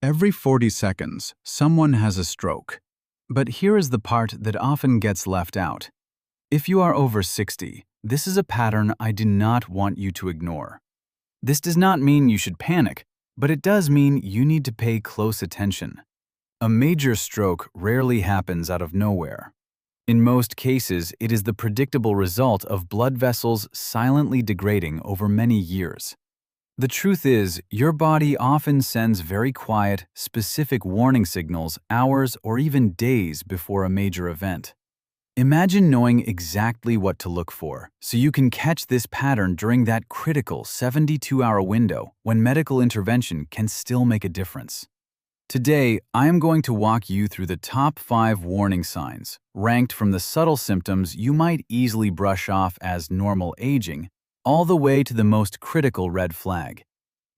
Every 40 seconds, someone has a stroke. But here is the part that often gets left out. If you are over 60, this is a pattern I do not want you to ignore. This does not mean you should panic, but it does mean you need to pay close attention. A major stroke rarely happens out of nowhere. In most cases, it is the predictable result of blood vessels silently degrading over many years. The truth is, your body often sends very quiet, specific warning signals hours or even days before a major event. Imagine knowing exactly what to look for, so you can catch this pattern during that critical 72-hour window when medical intervention can still make a difference. Today, I am going to walk you through the top 5 warning signs, ranked from the subtle symptoms you might easily brush off as normal aging, all the way to the most critical red flag.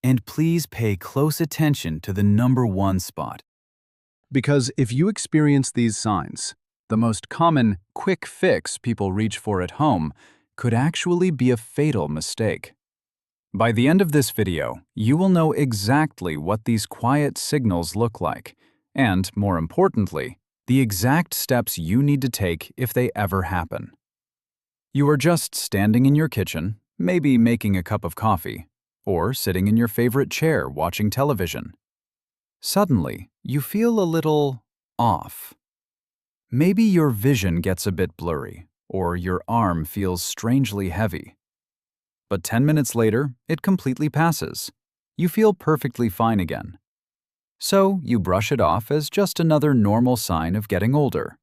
And please pay close attention to the number 1 spot. Because if you experience these signs, the most common quick fix people reach for at home could actually be a fatal mistake. By the end of this video, you will know exactly what these quiet signals look like, and, more importantly, the exact steps you need to take if they ever happen. You are just standing in your kitchen, maybe making a cup of coffee, or sitting in your favorite chair watching television. Suddenly, you feel a little off. Maybe your vision gets a bit blurry, or your arm feels strangely heavy. But 10 minutes later, it completely passes. You feel perfectly fine again. So you brush it off as just another normal sign of getting older.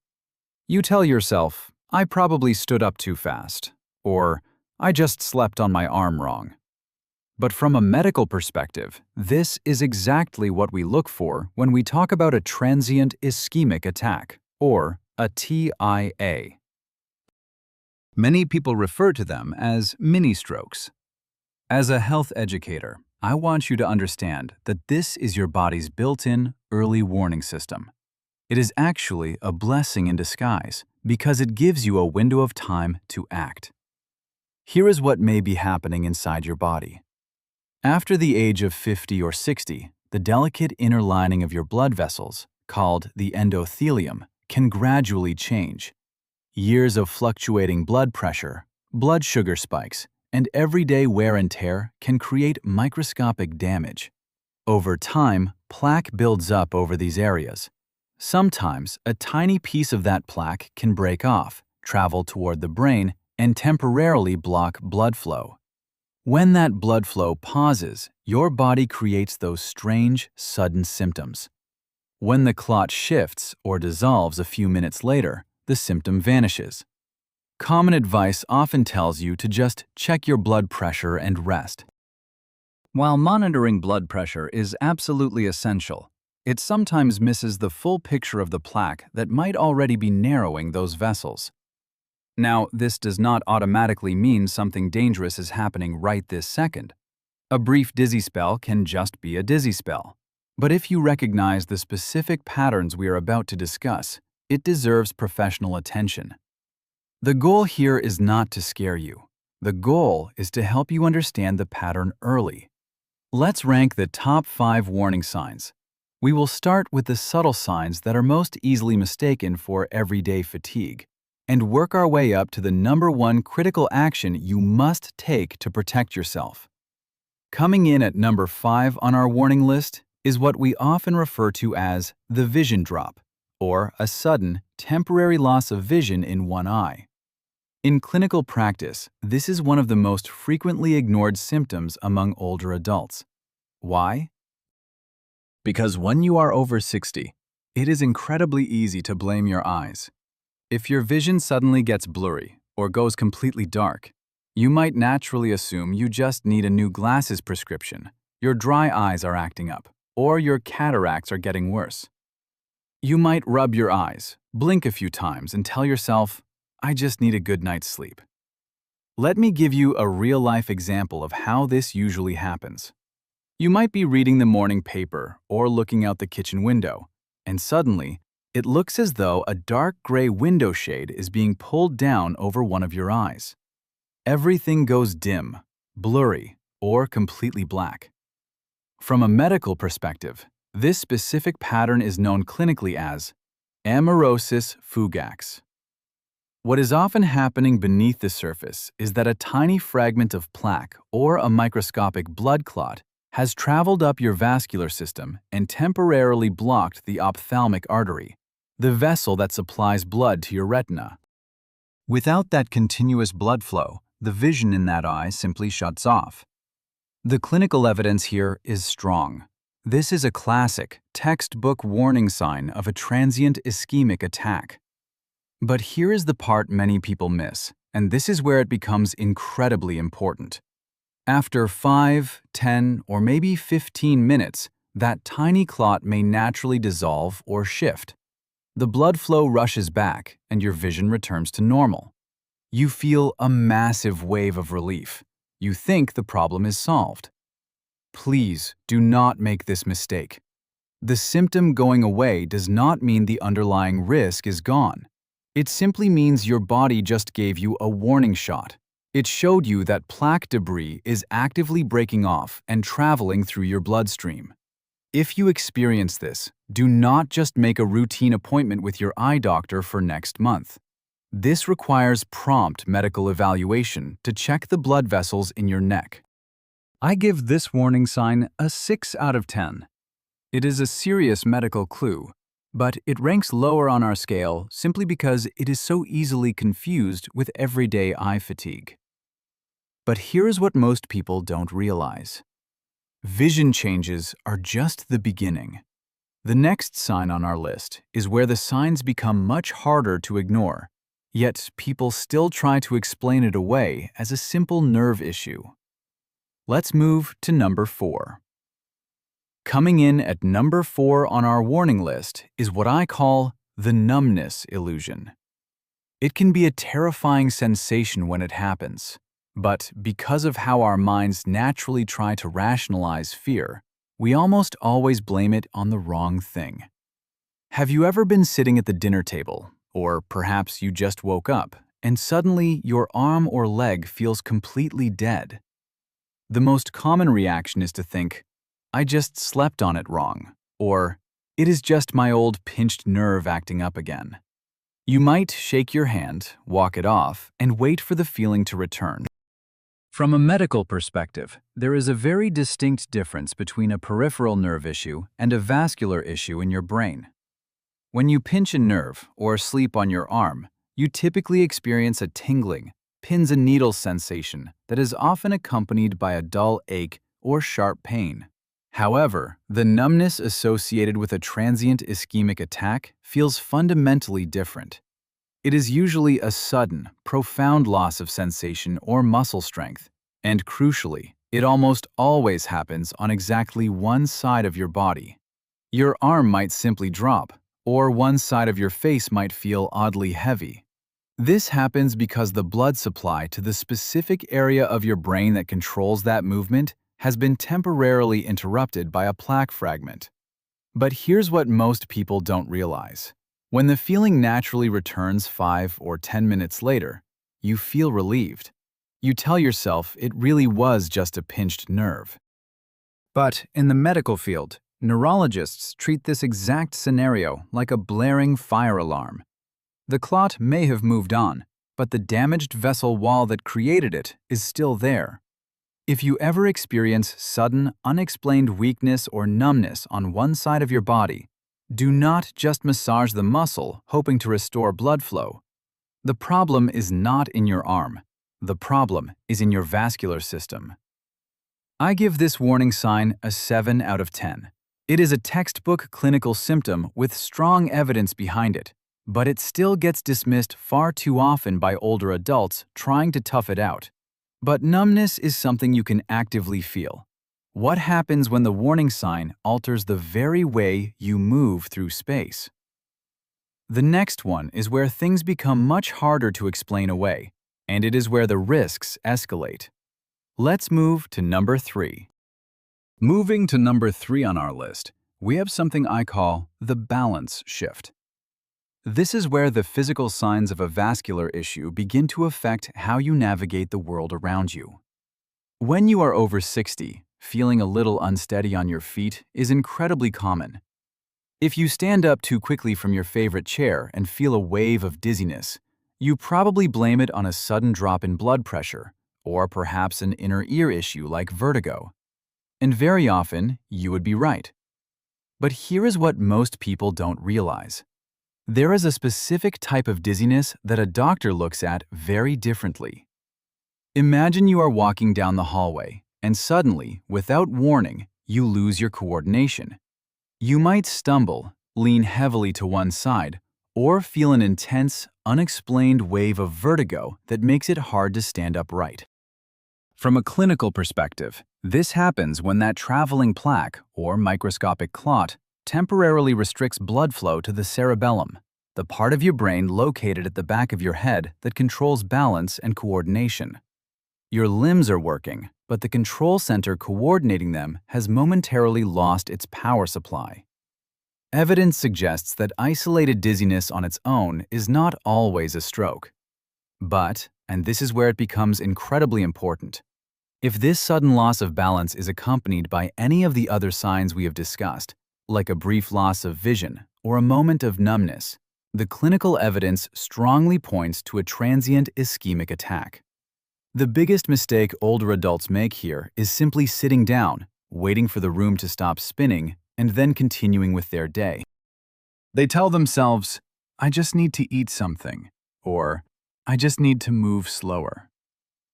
You tell yourself, I probably stood up too fast, or I just slept on my arm wrong. But from a medical perspective, this is exactly what we look for when we talk about a transient ischemic attack, or a TIA. Many people refer to them as mini-strokes. As a health educator, I want you to understand that this is your body's built-in early warning system. It is actually a blessing in disguise because it gives you a window of time to act. Here is what may be happening inside your body. After the age of 50 or 60, the delicate inner lining of your blood vessels, called the endothelium, can gradually change. Years of fluctuating blood pressure, blood sugar spikes, and everyday wear and tear can create microscopic damage. Over time, plaque builds up over these areas. Sometimes, a tiny piece of that plaque can break off, travel toward the brain, and temporarily block blood flow. When that blood flow pauses, your body creates those strange, sudden symptoms. When the clot shifts or dissolves a few minutes later, the symptom vanishes. Common advice often tells you to just check your blood pressure and rest. While monitoring blood pressure is absolutely essential, it sometimes misses the full picture of the plaque that might already be narrowing those vessels. Now, this does not automatically mean something dangerous is happening right this second. A brief dizzy spell can just be a dizzy spell. But if you recognize the specific patterns we are about to discuss, it deserves professional attention. The goal here is not to scare you. The goal is to help you understand the pattern early. Let's rank the top 5 warning signs. We will start with the subtle signs that are most easily mistaken for everyday fatigue, and work our way up to the number 1 critical action you must take to protect yourself. Coming in at number 5 on our warning list is what we often refer to as the vision drop, or a sudden, temporary loss of vision in one eye. In clinical practice, this is one of the most frequently ignored symptoms among older adults. Why? Because when you are over 60, it is incredibly easy to blame your eyes. If your vision suddenly gets blurry or goes completely dark, you might naturally assume you just need a new glasses prescription, your dry eyes are acting up, or your cataracts are getting worse. You might rub your eyes, blink a few times, and tell yourself, I just need a good night's sleep. Let me give you a real-life example of how this usually happens. You might be reading the morning paper or looking out the kitchen window, and suddenly, it looks as though a dark gray window shade is being pulled down over one of your eyes. Everything goes dim, blurry, or completely black. From a medical perspective, This specific pattern is known clinically as amaurosis fugax. What is often happening beneath the surface is that a tiny fragment of plaque or a microscopic blood clot has traveled up your vascular system and temporarily blocked the ophthalmic artery, the vessel that supplies blood to your retina. Without that continuous blood flow, the vision in that eye simply shuts off. The clinical evidence here is strong. This is a classic, textbook warning sign of a transient ischemic attack. But here is the part many people miss, and this is where it becomes incredibly important. After 5, 10, or maybe 15 minutes, that tiny clot may naturally dissolve or shift. The blood flow rushes back, and your vision returns to normal. You feel a massive wave of relief. You think the problem is solved. Please do not make this mistake. The symptom going away does not mean the underlying risk is gone. It simply means your body just gave you a warning shot. It showed you that plaque debris is actively breaking off and traveling through your bloodstream. If you experience this, do not just make a routine appointment with your eye doctor for next month. This requires prompt medical evaluation to check the blood vessels in your neck. I give this warning sign a 6 out of 10. It is a serious medical clue, but it ranks lower on our scale simply because it is so easily confused with everyday eye fatigue. But here's what most people don't realize. Vision changes are just the beginning. The next sign on our list is where the signs become much harder to ignore, yet people still try to explain it away as a simple nerve issue. Let's move to number 4. Coming in at number 4 on our warning list is what I call the numbness illusion. It can be a terrifying sensation when it happens, but because of how our minds naturally try to rationalize fear, we almost always blame it on the wrong thing. Have you ever been sitting at the dinner table, or perhaps you just woke up, and suddenly your arm or leg feels completely dead? The most common reaction is to think, I just slept on it wrong, or it is just my old pinched nerve acting up again. You might shake your hand, walk it off, and wait for the feeling to return. From a medical perspective, there is a very distinct difference between a peripheral nerve issue and a vascular issue in your brain. When you pinch a nerve or sleep on your arm, you typically experience a tingling, pins and needles sensation that is often accompanied by a dull ache or sharp pain. However, the numbness associated with a transient ischemic attack feels fundamentally different. It is usually a sudden, profound loss of sensation or muscle strength, and crucially, it almost always happens on exactly one side of your body. Your arm might simply drop, or one side of your face might feel oddly heavy. This happens because the blood supply to the specific area of your brain that controls that movement has been temporarily interrupted by a plaque fragment. But here's what most people don't realize. When the feeling naturally returns 5 or 10 minutes later, you feel relieved. You tell yourself it really was just a pinched nerve. But in the medical field, neurologists treat this exact scenario like a blaring fire alarm. The clot may have moved on, but the damaged vessel wall that created it is still there. If you ever experience sudden, unexplained weakness or numbness on one side of your body, do not just massage the muscle hoping to restore blood flow. The problem is not in your arm. The problem is in your vascular system. I give this warning sign a 7 out of 10. It is a textbook clinical symptom with strong evidence behind it, but it still gets dismissed far too often by older adults trying to tough it out. But numbness is something you can actively feel. What happens when the warning sign alters the very way you move through space? The next one is where things become much harder to explain away, and it is where the risks escalate. Let's move to number 3. Moving to number 3 on our list, we have something I call the balance shift. This is where the physical signs of a vascular issue begin to affect how you navigate the world around you. When you are over 60, feeling a little unsteady on your feet is incredibly common. If you stand up too quickly from your favorite chair and feel a wave of dizziness, you probably blame it on a sudden drop in blood pressure, or perhaps an inner ear issue like vertigo. And very often, you would be right. But here is what most people don't realize. There is a specific type of dizziness that a doctor looks at very differently. Imagine you are walking down the hallway, and suddenly, without warning, you lose your coordination. You might stumble, lean heavily to one side, or feel an intense, unexplained wave of vertigo that makes it hard to stand upright. From a clinical perspective, this happens when that traveling plaque, or microscopic clot, temporarily restricts blood flow to the cerebellum, the part of your brain located at the back of your head that controls balance and coordination. Your limbs are working, but the control center coordinating them has momentarily lost its power supply. Evidence suggests that isolated dizziness on its own is not always a stroke. But, and this is where it becomes incredibly important, if this sudden loss of balance is accompanied by any of the other signs we have discussed, like a brief loss of vision or a moment of numbness, the clinical evidence strongly points to a transient ischemic attack. The biggest mistake older adults make here is simply sitting down, waiting for the room to stop spinning, and then continuing with their day. They tell themselves, "I just need to eat something," or "I just need to move slower."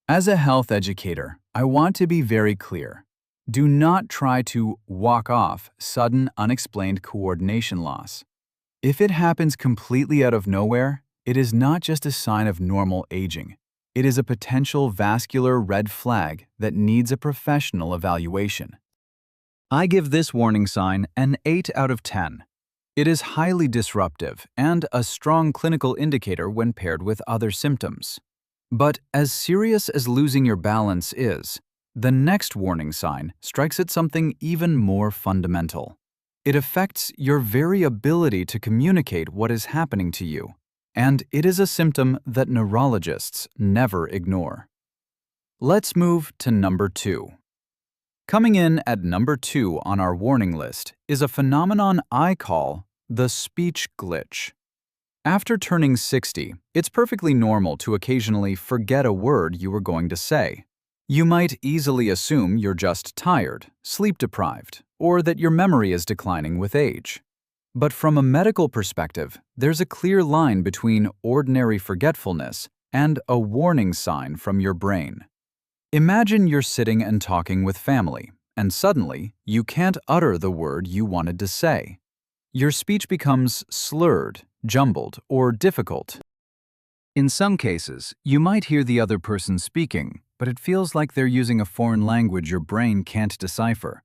As a health educator, I want to be very clear. Do not try to walk off sudden, unexplained coordination loss. If it happens completely out of nowhere, it is not just a sign of normal aging. It is a potential vascular red flag that needs a professional evaluation. I give this warning sign an 8 out of 10. It is highly disruptive and a strong clinical indicator when paired with other symptoms. But as serious as losing your balance is, the next warning sign strikes at something even more fundamental. It affects your very ability to communicate what is happening to you. And it is a symptom that neurologists never ignore. Let's move to number 2. Coming in at number 2 on our warning list is a phenomenon I call the speech glitch. After turning 60, it's perfectly normal to occasionally forget a word you were going to say. You might easily assume you're just tired, sleep-deprived, or that your memory is declining with age. But from a medical perspective, there's a clear line between ordinary forgetfulness and a warning sign from your brain. Imagine you're sitting and talking with family, and suddenly you can't utter the word you wanted to say. Your speech becomes slurred, jumbled, or difficult. In some cases, you might hear the other person speaking, but it feels like they're using a foreign language your brain can't decipher.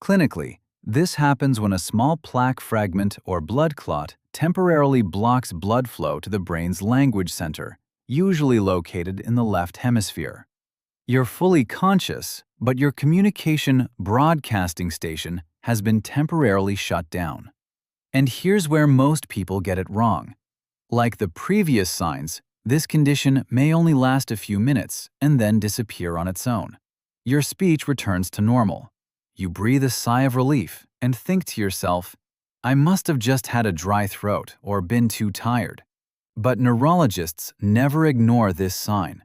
Clinically, this happens when a small plaque fragment or blood clot temporarily blocks blood flow to the brain's language center, usually located in the left hemisphere. You're fully conscious, but your communication broadcasting station has been temporarily shut down. And here's where most people get it wrong. Like the previous signs, this condition may only last a few minutes and then disappear on its own. Your speech returns to normal. You breathe a sigh of relief and think to yourself, "I must have just had a dry throat or been too tired." But neurologists never ignore this sign.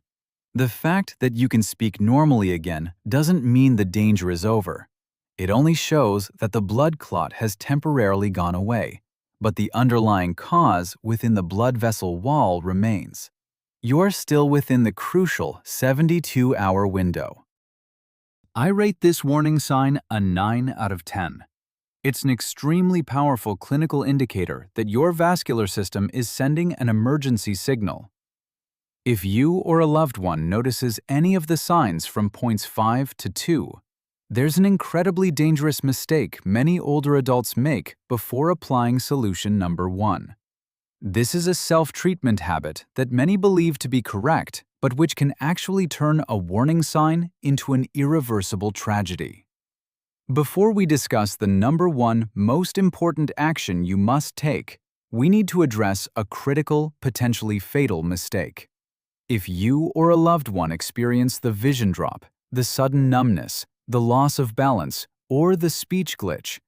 The fact that you can speak normally again doesn't mean the danger is over. It only shows that the blood clot has temporarily gone away, but the underlying cause within the blood vessel wall remains. You're still within the crucial 72-hour window. I rate this warning sign a 9 out of 10. It's an extremely powerful clinical indicator that your vascular system is sending an emergency signal. If you or a loved one notices any of the signs from points 5 to 2, there's an incredibly dangerous mistake many older adults make before applying solution number 1. This is a self-treatment habit that many believe to be correct, but which can actually turn a warning sign into an irreversible tragedy. Before we discuss the number 1 most important action you must take, we need to address a critical, potentially fatal mistake. If you or a loved one experience the vision drop, the sudden numbness, the loss of balance, or the speech glitch.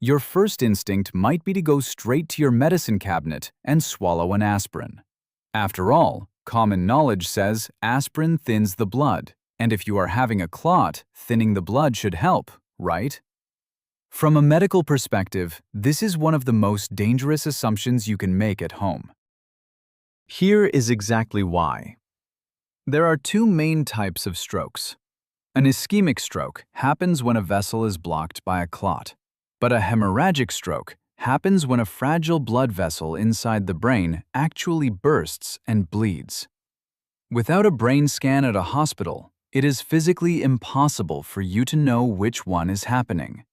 Your first instinct might be to go straight to your medicine cabinet and swallow an aspirin. After all, common knowledge says aspirin thins the blood, and if you are having a clot, thinning the blood should help, right? From a medical perspective, this is one of the most dangerous assumptions you can make at home. Here is exactly why. There are two main types of strokes. An ischemic stroke happens when a vessel is blocked by a clot, but a hemorrhagic stroke happens when a fragile blood vessel inside the brain actually bursts and bleeds. Without a brain scan at a hospital, it is physically impossible for you to know which one is happening.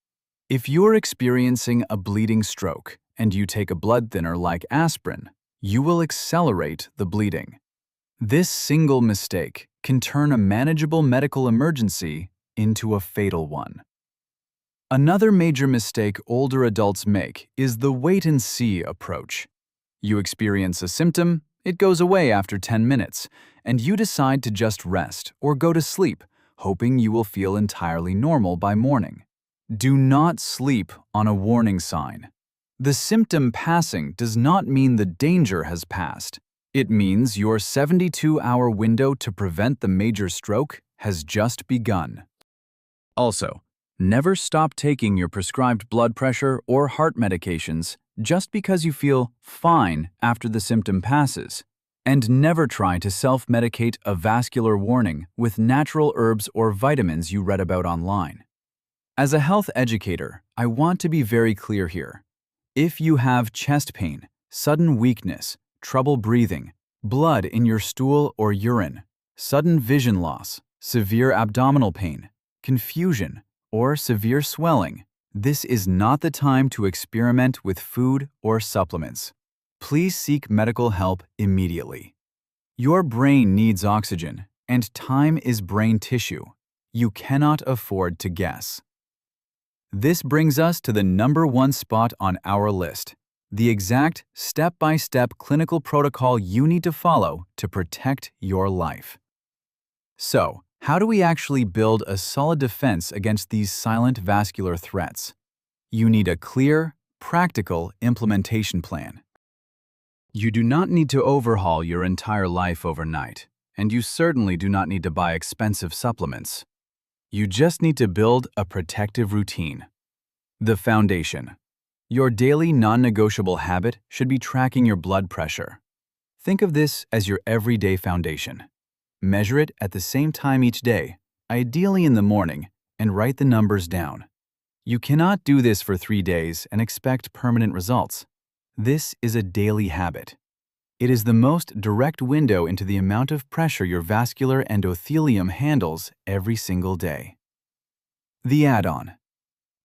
If you are experiencing a bleeding stroke and you take a blood thinner like aspirin, you will accelerate the bleeding. This single mistake can turn a manageable medical emergency into a fatal one. Another major mistake older adults make is the wait-and-see approach. You experience a symptom, it goes away after 10 minutes, and you decide to just rest or go to sleep, hoping you will feel entirely normal by morning. Do not sleep on a warning sign. The symptom passing does not mean the danger has passed. It means your 72-hour window to prevent the major stroke has just begun. Also, never stop taking your prescribed blood pressure or heart medications just because you feel fine after the symptom passes. And never try to self-medicate a vascular warning with natural herbs or vitamins you read about online. As a health educator, I want to be very clear here. If you have chest pain, sudden weakness, trouble breathing, blood in your stool or urine, sudden vision loss, severe abdominal pain, confusion, or severe swelling, this is not the time to experiment with food or supplements. Please seek medical help immediately. Your brain needs oxygen, and time is brain tissue. You cannot afford to guess. This brings us to the #1 spot on our list, the exact step-by-step clinical protocol you need to follow to protect your life. So, how do we actually build a solid defense against these silent vascular threats? You need a clear, practical implementation plan. You do not need to overhaul your entire life overnight, and you certainly do not need to buy expensive supplements. You just need to build a protective routine. The foundation. Your daily non-negotiable habit should be tracking your blood pressure. Think of this as your everyday foundation. Measure it at the same time each day, ideally in the morning, and write the numbers down. You cannot do this for 3 days and expect permanent results. This is a daily habit. It is the most direct window into the amount of pressure your vascular endothelium handles every single day. The add-on.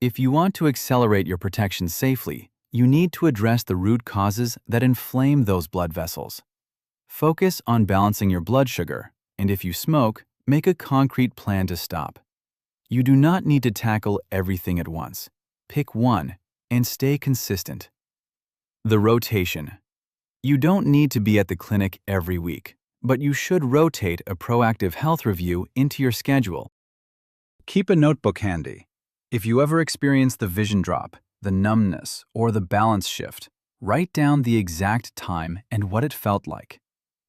If you want to accelerate your protection safely, you need to address the root causes that inflame those blood vessels. Focus on balancing your blood sugar, and if you smoke, make a concrete plan to stop. You do not need to tackle everything at once. Pick one and stay consistent. The rotation. You don't need to be at the clinic every week, but you should rotate a proactive health review into your schedule. Keep a notebook handy. If you ever experience the vision drop, the numbness, or the balance shift, write down the exact time and what it felt like.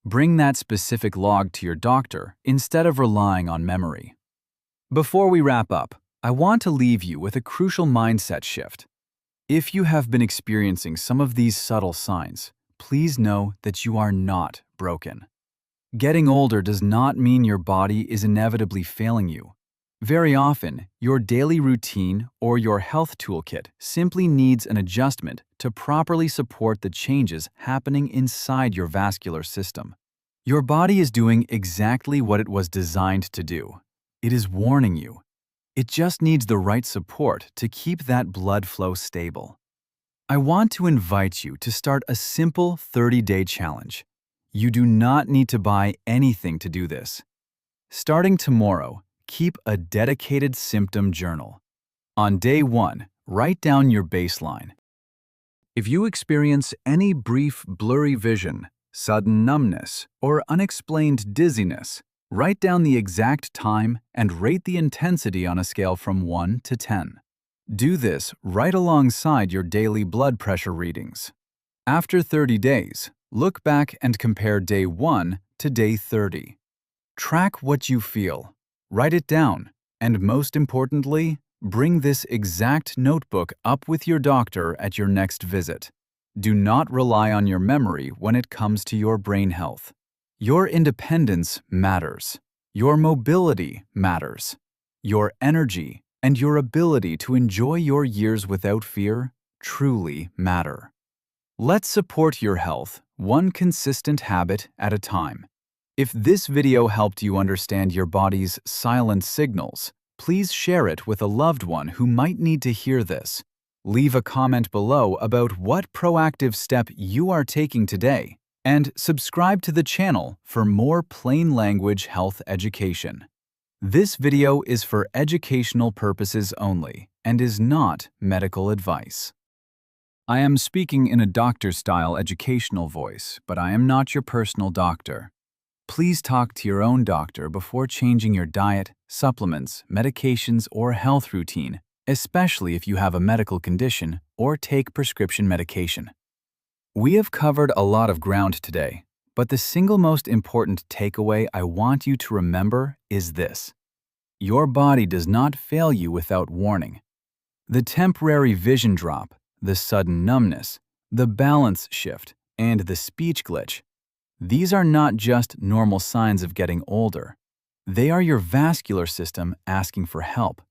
Bring that specific log to your doctor instead of relying on memory. Before we wrap up, I want to leave you with a crucial mindset shift. If you have been experiencing some of these subtle signs, please know that you are not broken. Getting older does not mean your body is inevitably failing you. Very often, your daily routine or your health toolkit simply needs an adjustment to properly support the changes happening inside your vascular system. Your body is doing exactly what it was designed to do. It is warning you. It just needs the right support to keep that blood flow stable. I want to invite you to start a simple 30-day challenge. You do not need to buy anything to do this. Starting tomorrow, keep a dedicated symptom journal. On day 1, write down your baseline. If you experience any brief blurry vision, sudden numbness, or unexplained dizziness, Write down the exact time and rate the intensity on a scale from 1 to 10. Do this right alongside your daily blood pressure readings. After 30 days, look back and compare day 1 to day 30. Track what you feel, write it down, and most importantly, bring this exact notebook up with your doctor at your next visit. Do not rely on your memory when it comes to your brain health. Your independence matters. Your mobility matters. Your energy and your ability to enjoy your years without fear truly matter. Let's support your health, one consistent habit at a time. If this video helped you understand your body's silent signals, please share it with a loved one who might need to hear this. Leave a comment below about what proactive step you are taking today, and subscribe to the channel for more plain language health education. This video is for educational purposes only and is not medical advice. I am speaking in a doctor-style educational voice, but I am not your personal doctor. Please talk to your own doctor before changing your diet, supplements, medications, or health routine, especially if you have a medical condition or take prescription medication. We have covered a lot of ground today, but the single most important takeaway I want you to remember is this: your body does not fail you without warning. The temporary vision drop, the sudden numbness, the balance shift, and the speech glitch, these are not just normal signs of getting older. They are your vascular system asking for help.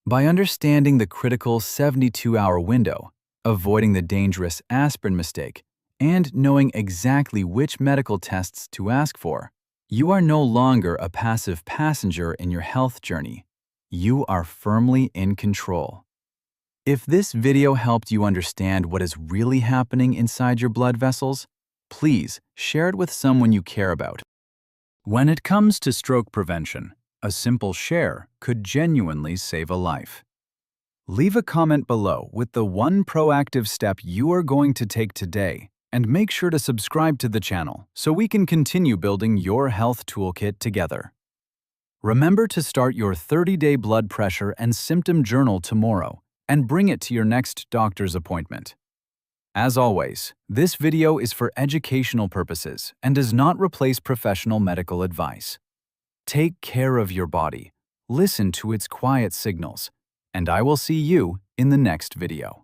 By understanding the critical 72-hour window, avoiding the dangerous aspirin mistake, and knowing exactly which medical tests to ask for, you are no longer a passive passenger in your health journey. You are firmly in control. If this video helped you understand what is really happening inside your blood vessels, please share it with someone you care about. When it comes to stroke prevention, a simple share could genuinely save a life. Leave a comment below with the one proactive step you are going to take today, and make sure to subscribe to the channel so we can continue building your health toolkit together. Remember to start your 30-day blood pressure and symptom journal tomorrow and bring it to your next doctor's appointment. As always, this video is for educational purposes and does not replace professional medical advice. Take care of your body, listen to its quiet signals, and I will see you in the next video.